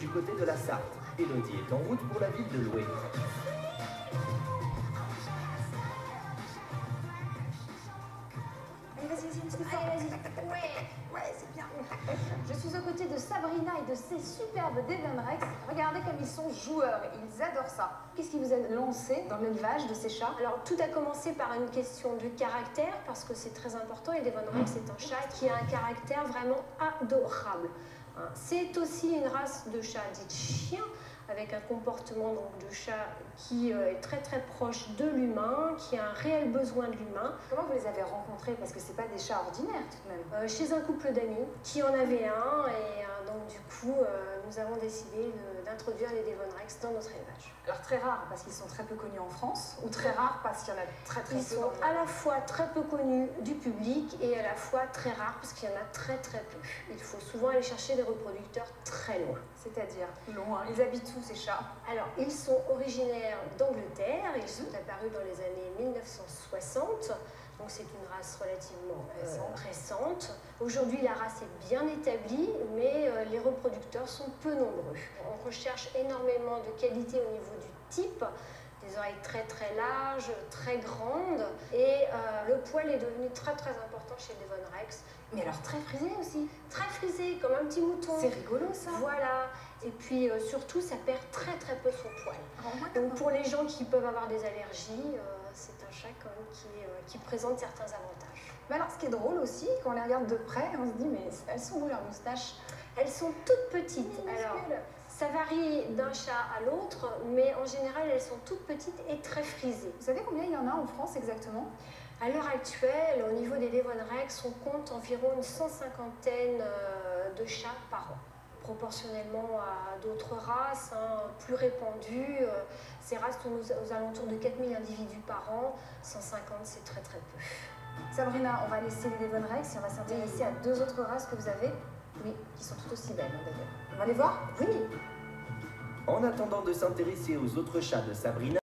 du côté de la Sarthe. Élodie est en route pour la ville de Loué. Allez, vas-y, un petit peu fort. Allez, vas-y. Ouais, c'est bien. Je suis aux côtés de Sabrina et de ces superbes Devon Rex. Regardez comme ils sont joueurs, ils adorent ça. Qu'est-ce qui vous a lancé dans l'élevage de ces chats? Alors tout a commencé par une question de caractère, parce que c'est très important, et Devon Rex est un chat qui a un caractère vraiment adorable. C'est aussi une race de chat dite chien, avec un comportement donc, de chat qui est très très proche de l'humain, qui a un réel besoin de l'humain. Comment vous les avez rencontrés? Parce que c'est pas des chats ordinaires tout de même. Chez un couple d'amis qui en avait un, et donc du coup nous avons décidé d'introduire les Devon Rex dans notre élevage. Alors très rare parce qu'ils sont très peu connus en France, ou très rare parce qu'il y en a très peu. Ils sont à la fois très peu connus du public et à la fois très rares parce qu'il y en a très très peu. Il faut souvent aller chercher des reproducteurs très loin. C'est-à-dire loin. Ils habitent où ces chats? Alors, ils sont originaires d'Angleterre, ils sont apparus dans les années 1960, donc c'est une race relativement récente. Aujourd'hui, la race est bien établie, mais les reproducteurs sont peu nombreux. On recherche énormément de qualité au niveau du type, des oreilles très très larges, très grandes, et le poil est devenu très très important chez Devon Rex. Mais alors très frisé aussi. Très frisé, comme un petit mouton. C'est rigolo ça. Voilà. Et puis surtout, ça perd très très peu son poil. Oh, donc pour les gens qui peuvent avoir des allergies, c'est un chat quand même qui présente certains avantages. Mais alors ce qui est drôle aussi, quand on les regarde de près, on se dit mais elles sont où leurs moustaches? Elles sont toutes petites. Alors, ça varie d'un chat à l'autre, mais en général, elles sont toutes petites et très frisées. Vous savez combien il y en a en France exactement? À l'heure actuelle, au niveau des Devon Rex, on compte environ une 150aine de chats par an. Proportionnellement à d'autres races plus répandues, ces races tournent aux alentours de 4000 individus par an. 150, c'est très très peu. Sabrina, on va laisser les Devon Rex et on va s'intéresser à deux autres races que vous avez, oui, qui sont tout aussi belles d'ailleurs. On va les voir? Oui. En attendant de s'intéresser aux autres chats de Sabrina,